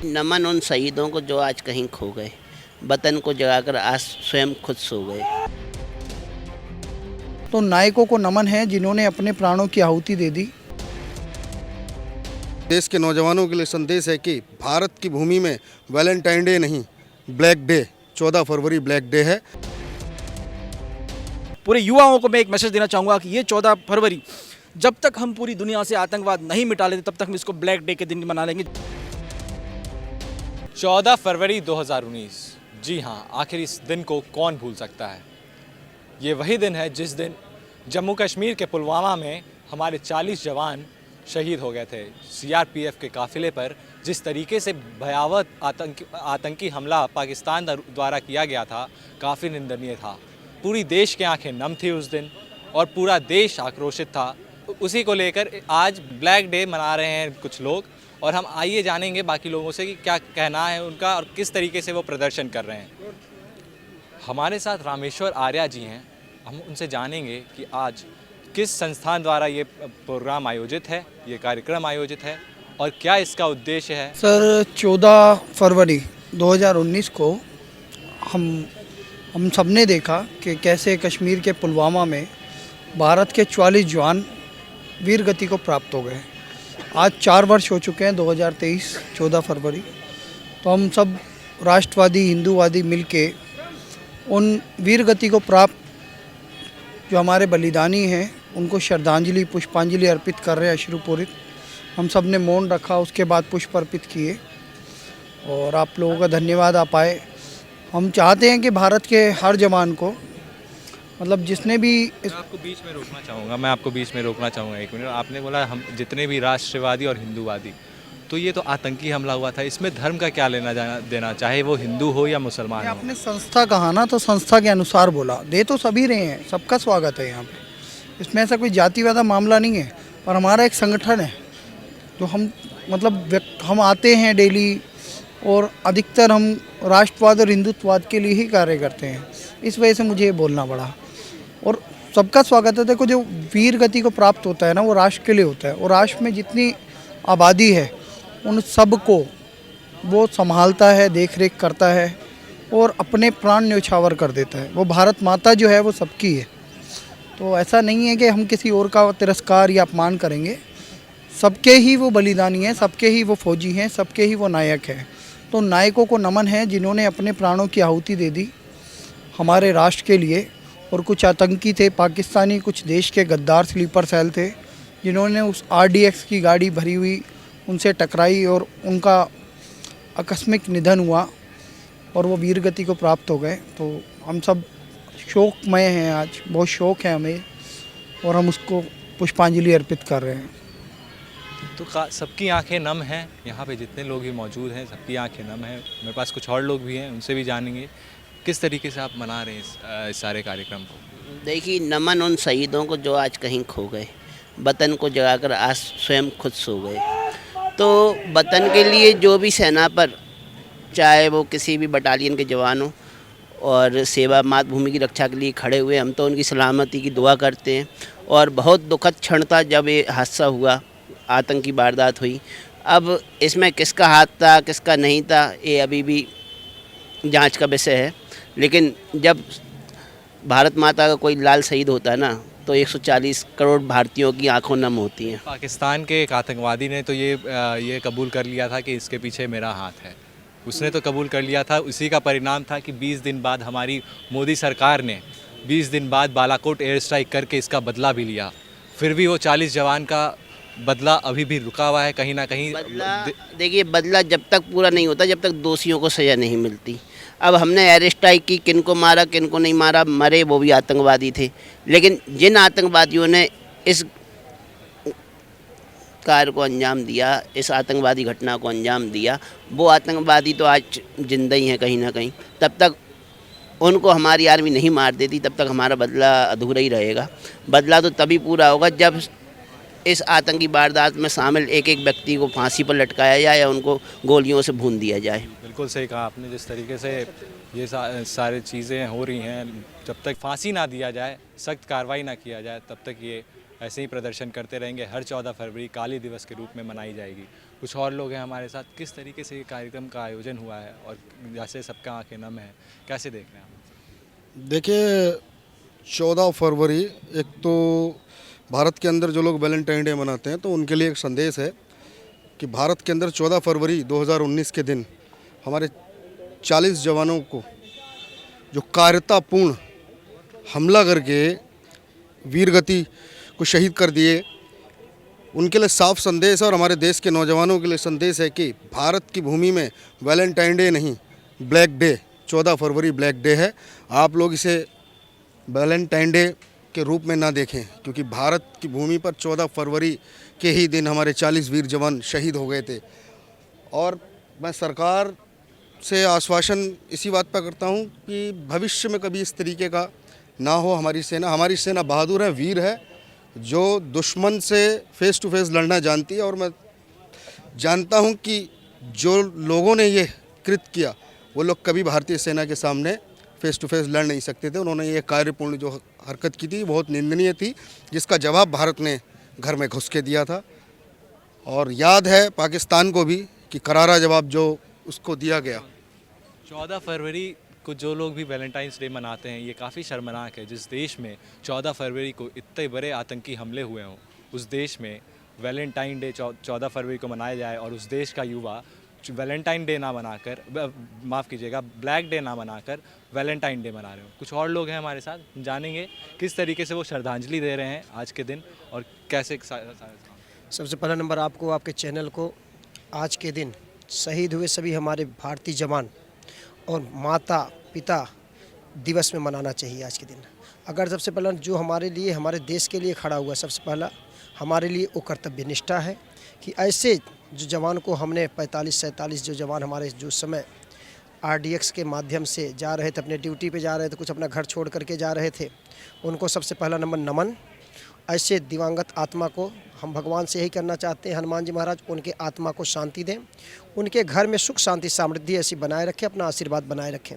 नमन उन शहीदों को जो आज कहीं खो गए, वतन को जगाकर आज स्वयं खुद सो गए। तो नायकों को नमन है जिन्होंने अपने प्राणों की आहुति दे दी। देश के नौजवानों के लिए संदेश है कि भारत की भूमि में वैलेंटाइन डे नहीं, ब्लैक डे, 14 फरवरी ब्लैक डे है। पूरे युवाओं को मैं एक मैसेज देना चाहूँगा कि ये 14 फरवरी जब तक हम पूरी दुनिया से आतंकवाद नहीं मिटा लेते तब तक हम इसको ब्लैक डे के दिन मना लेंगे। 14 फरवरी 2019, जी हाँ, आखिर इस दिन को कौन भूल सकता है। ये वही दिन है जिस दिन जम्मू कश्मीर के पुलवामा में हमारे 40 जवान शहीद हो गए थे। सीआरपीएफ के काफिले पर जिस तरीके से भयावह आतंकी हमला पाकिस्तान द्वारा किया गया था, काफ़ी निंदनीय था। पूरी देश की आंखें नम थी उस दिन और पूरा देश आक्रोशित था। उसी को लेकर आज ब्लैक डे मना रहे हैं कुछ लोग, और हम आइए जानेंगे बाकी लोगों से कि क्या कहना है उनका और किस तरीके से वो प्रदर्शन कर रहे हैं। हमारे साथ रामेश्वर आर्या जी हैं, हम उनसे जानेंगे कि आज किस संस्थान द्वारा ये प्रोग्राम आयोजित है, ये कार्यक्रम आयोजित है और क्या इसका उद्देश्य है। सर 14 फरवरी 2019 को हम सब ने देखा कि कैसे कश्मीर के पुलवामा में भारत के 44 जवान वीर गति को प्राप्त हो गए। आज 4 वर्ष हो चुके हैं, 2023 14 फरवरी। तो हम सब राष्ट्रवादी हिंदूवादी मिलके उन वीर गति को प्राप्त जो हमारे बलिदानी हैं उनको श्रद्धांजलि पुष्पांजलि अर्पित कर रहे हैं, अश्रुपूरित। हम सब ने मौन रखा, उसके बाद पुष्प अर्पित किए और आप लोगों का धन्यवाद आप आए। हम चाहते हैं कि भारत के हर जवान को, मतलब जिसने भी मैं आपको बीच में रोकना चाहूँगा 1 मिनट। आपने बोला हम जितने भी राष्ट्रवादी और हिंदूवादी, तो ये तो आतंकी हमला हुआ था, इसमें धर्म का क्या लेना देना, चाहे वो हिंदू हो या मुसलमान हो। आपने संस्था कहा ना, तो संस्था के अनुसार बोला, दे तो सभी रहे हैं, सबका स्वागत है यहाँ पे। इसमें ऐसा कोई जातिवादा मामला नहीं है, पर हमारा एक संगठन है जो हम आते हैं डेली और अधिकतर हम राष्ट्रवाद और हिंदुत्ववाद के लिए ही कार्य करते हैं। इस वजह से मुझे ये बोलना पड़ा। और सबका स्वागत है। देखो, जो वीर गति को प्राप्त होता है ना, वो राष्ट्र के लिए होता है, और राष्ट्र में जितनी आबादी है उन सब को वो संभालता है, देख रेख करता है और अपने प्राण न्यौछावर कर देता है। वो भारत माता जो है वो सबकी है। तो ऐसा नहीं है कि हम किसी और का तिरस्कार या अपमान करेंगे। सबके ही वो बलिदानी हैं, सबके ही वो फौजी हैं, सबके ही वो नायक हैं। तो नायकों को नमन है जिन्होंने अपने प्राणों की आहुति दे दी हमारे राष्ट्र के लिए। और कुछ आतंकी थे पाकिस्तानी, कुछ देश के गद्दार स्लीपर सेल थे जिन्होंने उस RDX की गाड़ी भरी हुई उनसे टकराई और उनका आकस्मिक निधन हुआ और वो वीर गति को प्राप्त हो गए। तो हम सब शोकमय हैं, आज बहुत शोक है हमें और हम उसको पुष्पांजलि अर्पित कर रहे हैं। तो सबकी आंखें नम हैं, यहाँ पे जितने लोग भी मौजूद हैं सबकी आंखें नम हैं। मेरे पास कुछ और लोग भी हैं, उनसे भी जानेंगे किस तरीके से आप मना रहे हैं इस सारे कार्यक्रम को। देखिए, नमन उन शहीदों को जो आज कहीं खो गए, वतन को जगाकर आज स्वयं खुद सो गए। तो वतन के लिए जो भी सेना पर, चाहे वो किसी भी बटालियन के जवान हो और सेवा मातृभूमि की रक्षा के लिए खड़े हुए, हम तो उनकी सलामती की दुआ करते हैं। और बहुत दुखद क्षण था जब ये हादसा हुआ, आतंकी वारदात हुई। अब इसमें किसका हाथ था किसका नहीं था, ये अभी भी जांच का विषय है। लेकिन जब भारत माता का कोई लाल शहीद होता है ना, तो 140 करोड़ भारतीयों की आंखों नम होती हैं। पाकिस्तान के एक आतंकवादी ने तो ये कबूल कर लिया था कि इसके पीछे मेरा हाथ है। उसने तो कबूल कर लिया था। उसी का परिणाम था कि 20 दिन बाद हमारी मोदी सरकार ने 20 दिन बाद बालाकोट एयर स्ट्राइक करके इसका बदला भी लिया। फिर भी वो 40 जवान का बदला अभी भी रुका हुआ है कहीं ना कहीं। देखिए, बदला जब तक पूरा नहीं होता, जब तक दोषियों को सज़ा नहीं मिलती। अब हमने एयर स्ट्राइक की, किन को मारा किन को नहीं मारा, मरे वो भी आतंकवादी थे। लेकिन जिन आतंकवादियों ने इस कार्य को अंजाम दिया, इस आतंकवादी घटना को अंजाम दिया, वो आतंकवादी तो आज जिंदा ही हैं कहीं ना कहीं। तब तक उनको हमारी आर्मी नहीं मार देती, तब तक हमारा बदला अधूरा ही रहेगा। बदला तो तभी पूरा होगा जब इस आतंकी वारदात में शामिल एक एक व्यक्ति को फांसी पर लटकाया जाए या उनको गोलियों से भून दिया जाए। बिल्कुल सही कहा आपने। जिस तरीके से ये सारी चीज़ें हो रही हैं, जब तक फांसी ना दिया जाए, सख्त कार्रवाई ना किया जाए, तब तक ये ऐसे ही प्रदर्शन करते रहेंगे। हर 14 फरवरी काली दिवस के रूप में मनाई जाएगी। कुछ और लोग हैं हमारे साथ। किस तरीके से ये कार्यक्रम का आयोजन हुआ है और जैसे सबका आंखें नम है, कैसे देख रहे हैं आप? देखिए 14 फरवरी एक तो भारत के अंदर जो लोग वैलेंटाइन डे मनाते हैं तो उनके लिए एक संदेश है कि भारत के अंदर 14 फरवरी 2019 के दिन हमारे 40 जवानों को जो कायरतापूर्ण हमला करके वीरगति को शहीद कर दिए, उनके लिए साफ संदेश है। और हमारे देश के नौजवानों के लिए संदेश है कि भारत की भूमि में वैलेंटाइन डे नहीं, ब्लैक डे, 14 फरवरी ब्लैक डे है। आप लोग इसे वैलेंटाइन डे के रूप में ना देखें, क्योंकि भारत की भूमि पर 14 फरवरी के ही दिन हमारे 40 वीर जवान शहीद हो गए थे। और मैं सरकार से आश्वासन इसी बात पर करता हूँ कि भविष्य में कभी इस तरीके का ना हो। हमारी सेना बहादुर है, वीर है, जो दुश्मन से फेस टू फेस लड़ना जानती है। और मैं जानता हूं कि जो लोगों ने ये कृत्य किया वो लोग कभी भारतीय सेना के सामने फेस टू फेस लड़ नहीं सकते थे। उन्होंने ये कार्यपूर्ण जो हरकत की थी बहुत निंदनीय थी, जिसका जवाब भारत ने घर में घुस के दिया था। और याद है पाकिस्तान को भी कि करारा जवाब जो उसको दिया गया। 14 फरवरी को जो लोग भी वैलेंटाइंस डे मनाते हैं, ये काफ़ी शर्मनाक है। जिस देश में 14 फरवरी को इतने बड़े आतंकी हमले हुए हों, उस देश में वैलेंटाइन डे 14 फरवरी को मनाया जाए और उस देश का युवा वैलेंटाइन डे ना मनाकर, माफ़ कीजिएगा, ब्लैक डे ना मनाकर वैलेंटाइन डे मना रहे हो। कुछ और लोग हैं हमारे साथ, जानेंगे किस तरीके से वो श्रद्धांजलि दे रहे हैं आज के दिन और कैसे। सबसे पहला नंबर आपको, आपके चैनल को, आज के दिन शहीद हुए सभी हमारे भारतीय जवान और माता पिता दिवस में मनाना चाहिए आज के दिन। अगर सबसे पहला जो हमारे लिए, हमारे देश के लिए खड़ा हुआ, सबसे पहला हमारे लिए वो कर्तव्य निष्ठा है कि ऐसे जो जवान को हमने 45-47 जो जवान हमारे जो समय RDX के माध्यम से जा रहे थे, अपने ड्यूटी पे जा रहे थे, कुछ अपना घर छोड़ करके जा रहे थे, उनको सबसे पहला नंबर नमन। ऐसे दिवंगत आत्मा को हम भगवान से यही करना चाहते हैं, हनुमान जी महाराज उनके आत्मा को शांति दें, उनके घर में सुख शांति समृद्धि ऐसी बनाए रखें, अपना आशीर्वाद बनाए रखें।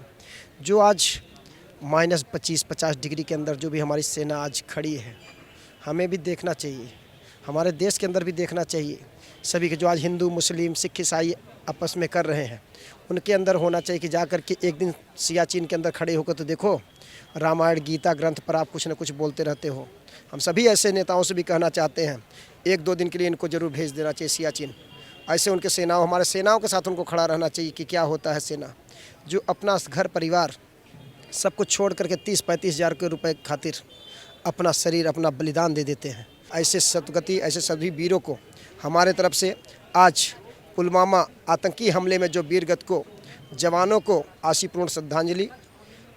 जो आज -25-50 डिग्री के अंदर जो भी हमारी सेना आज खड़ी है, हमें भी देखना चाहिए, हमारे देश के अंदर भी देखना चाहिए सभी के, जो आज हिंदू मुस्लिम सिख ईसाई आपस में कर रहे हैं, उनके अंदर होना चाहिए कि जा कर के एक दिन सियाचिन के अंदर खड़े होकर तो देखो, रामायण गीता ग्रंथ पर आप कुछ न कुछ बोलते रहते हो। हम सभी ऐसे नेताओं से भी कहना चाहते हैं 1-2 दिन के लिए इनको ज़रूर भेज देना चाहिए सियाचिन। ऐसे उनके सेनाओं, हमारे सेनाओं के साथ उनको खड़ा रहना चाहिए कि क्या होता है सेना, जो अपना घर परिवार सब कुछ छोड़ करके 30-35 हज़ार के रुपए खातिर अपना शरीर, अपना बलिदान दे देते हैं। ऐसे सदगति, ऐसे सभी वीरों को हमारे तरफ से आज पुलवामा आतंकी हमले में जो वीरगत को जवानों को आशीपूर्ण श्रद्धांजलि।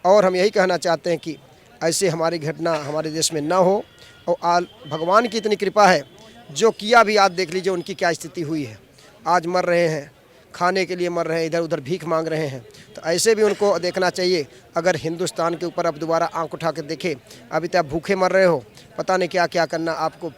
और हम यही कहना चाहते हैं कि ऐसे हमारी घटना हमारे देश में ना हो। और भगवान की इतनी कृपा है, जो किया भी आज देख लीजिए उनकी क्या स्थिति हुई है। आज मर रहे हैं, खाने के लिए मर रहे हैं, इधर उधर भीख मांग रहे हैं। तो ऐसे भी उनको देखना चाहिए। अगर हिंदुस्तान के ऊपर अब दोबारा आंख उठा कर देखें, अभी तक आप भूखे मर रहे हो, पता नहीं क्या क्या करना आपको,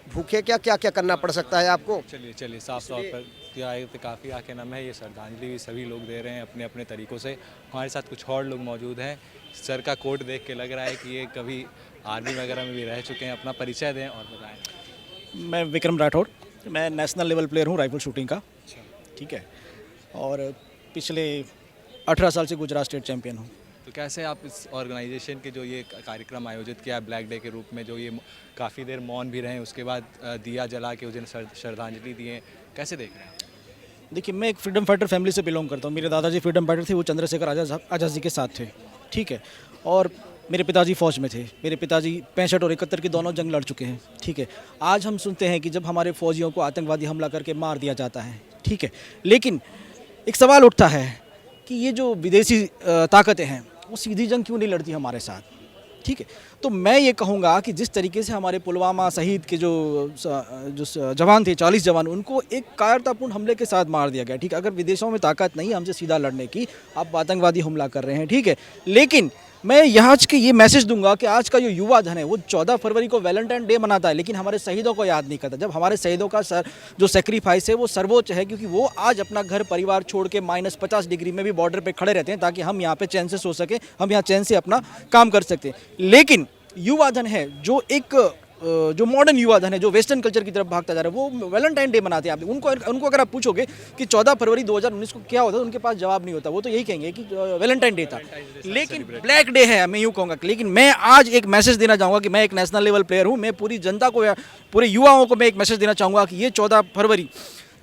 भूखे क्या क्या क्या करना पड़ सकता है आपको। चलिए साफ तौर पर तो काफ़ी आंखें नम है। ये श्रद्धांजलि भी सभी लोग दे रहे हैं अपने अपने तरीक़ों से। हमारे साथ कुछ और लोग मौजूद हैं। सर का कोट देख के लग रहा है कि ये कभी आर्मी वगैरह में भी रह चुके हैं। अपना परिचय दें और बताएं। मैं विक्रम राठौड़, मैं नेशनल लेवल प्लेयर हूँ राइफल शूटिंग का, ठीक है, और पिछले 18 साल से गुजरात स्टेट चैम्पियन हूँ। तो कैसे आप इस ऑर्गेनाइजेशन के जो ये कार्यक्रम आयोजित किया है ब्लैक डे के रूप में, जो ये काफ़ी देर मौन भी रहे, उसके बाद दिया जला के उन्हें श्रद्धांजलि दिए, कैसे देख रहे हैं? देखिए, मैं एक फ्रीडम फाइटर फैमिली से बिलोंग करता हूँ। मेरे दादाजी फ्रीडम फाइटर थे, वो चंद्रशेखर आज़ाद जी के साथ थे, ठीक है, और मेरे पिताजी फ़ौज में थे। मेरे पिताजी 65 और 71 की दोनों जंग लड़ चुके हैं, ठीक है। आज हम सुनते हैं कि जब हमारे फ़ौजियों को आतंकवादी हमला करके मार दिया जाता है, ठीक है, लेकिन एक सवाल उठता है कि ये जो विदेशी ताकतें हैं वो सीधी जंग क्यों नहीं लड़ती हमारे साथ, ठीक है। तो मैं ये कहूँगा कि जिस तरीके से हमारे पुलवामा शहीद के जो जवान थे, 40 जवान, उनको एक कायरतापूर्ण हमले के साथ मार दिया गया, ठीक है। अगर विदेशों में ताकत नहीं हमसे सीधा लड़ने की, आप आतंकवादी हमला कर रहे हैं, ठीक है, लेकिन मैं यहाँ के ये मैसेज दूंगा कि आज का जो युवा धन है वो 14 फरवरी को वैलेंटाइन डे मनाता है, लेकिन हमारे शहीदों को याद नहीं करता। जब हमारे शहीदों का जो सेक्रीफाइस है वो सर्वोच्च है, क्योंकि वो आज अपना घर परिवार छोड़ के -50 डिग्री में भी बॉर्डर पे खड़े रहते हैं ताकि हम यहाँ पे चैन से सो सके, हम यहाँ चैन से अपना काम कर सकते हैं। लेकिन युवा धन है जो एक जो मॉडर्न युवा धन है, जो वेस्टर्न कल्चर की तरफ भागता जा रहा है, वो वैलेंटाइन डे मनाते हैं। आप उनको अगर आप पूछोगे कि 14 फरवरी 2019 को क्या होता है, उनके पास जवाब नहीं होता। वो तो यही कहेंगे कि वैलेंटाइन डे था, लेकिन ब्लैक डे है, मैं यूँ कहूँगा। लेकिन मैं आज एक मैसेज देना चाहूँगा कि मैं एक नेशनल लेवल प्लेयर हूँ। मैं पूरी जनता को, पूरे युवाओं को मैं एक मैसेज देना चाहूँगा कि ये 14 फरवरी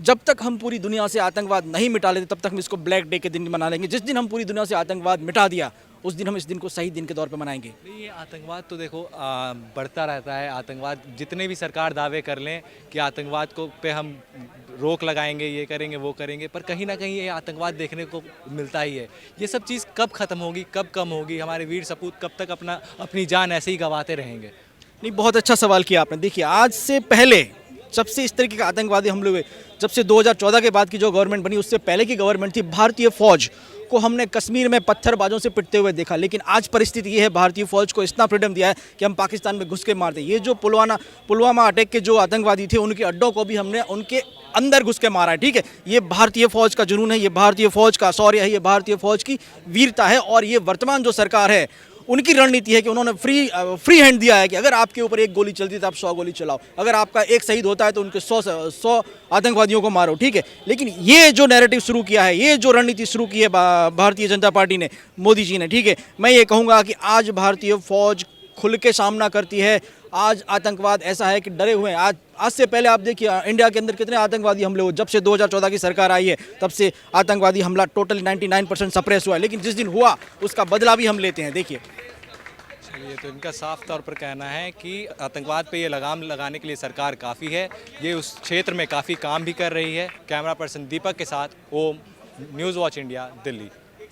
जब तक हम पूरी दुनिया से आतंकवाद नहीं मिटा लेते, तब तक हम इसको ब्लैक डे के दिन मना लेंगे। जिस दिन हम पूरी दुनिया से आतंकवाद मिटा दिया, उस दिन हम इस दिन को शहीद दिन के तौर पे मनाएंगे। नहीं, ये आतंकवाद तो देखो बढ़ता रहता है। आतंकवाद जितने भी सरकार दावे कर लें कि आतंकवाद को पे हम रोक लगाएंगे, ये करेंगे, वो करेंगे, पर कहीं ना कहीं ये आतंकवाद देखने को मिलता ही है। ये सब चीज़ कब ख़त्म होगी, कब कम होगी? हमारे वीर सपूत कब तक अपनी जान ऐसे ही गंवाते रहेंगे? नहीं, बहुत अच्छा सवाल किया आपने। देखिए, आज से पहले जब से इस तरीके के आतंकवादी हमले हुए, जब से 2014 के बाद की जो गवर्नमेंट बनी, उससे पहले की गवर्नमेंट थी, भारतीय फौज को हमने कश्मीर में पत्थरबाजों से पिटते हुए देखा। लेकिन आज परिस्थिति ये है, भारतीय फौज को इतना फ्रीडम दिया है कि हम पाकिस्तान में घुस के मारते। ये जो पुलवामा अटैक के जो आतंकवादी थे, उनके अड्डों को भी हमने उनके अंदर घुस के मारा है। ठीक है, ये भारतीय फौज का जुनून है, ये भारतीय फौज का शौर्य है, ये भारतीय फौज की वीरता है। और ये वर्तमान जो सरकार है, उनकी रणनीति है कि उन्होंने फ्री हैंड दिया है कि अगर आपके ऊपर एक गोली चलती है तो आप 100 गोली चलाओ, अगर आपका एक शहीद होता है तो उनके 100 आतंकवादियों को मारो। ठीक है, लेकिन ये जो नैरेटिव शुरू किया है, ये जो रणनीति शुरू की है भारतीय जनता पार्टी ने, मोदी जी ने, ठीक है, मैं ये कहूँगा कि आज भारतीय फौज खुल के सामना करती है। आज आतंकवाद ऐसा है कि डरे हुए हैं। आज से पहले आप देखिए इंडिया के अंदर कितने आतंकवादी हमले हुए। जब से 2014 की सरकार आई है, तब से आतंकवादी हमला टोटल 99% सप्रेस हुआ है। लेकिन जिस दिन हुआ, उसका बदला भी हम लेते हैं। देखिए, ये तो इनका साफ तौर पर कहना है कि आतंकवाद पे ये लगाम लगाने के लिए सरकार काफ़ी है। ये उस क्षेत्र में काफ़ी काम भी कर रही है। कैमरा पर्सन दीपक के साथ ओम, न्यूज़ वॉच इंडिया, दिल्ली।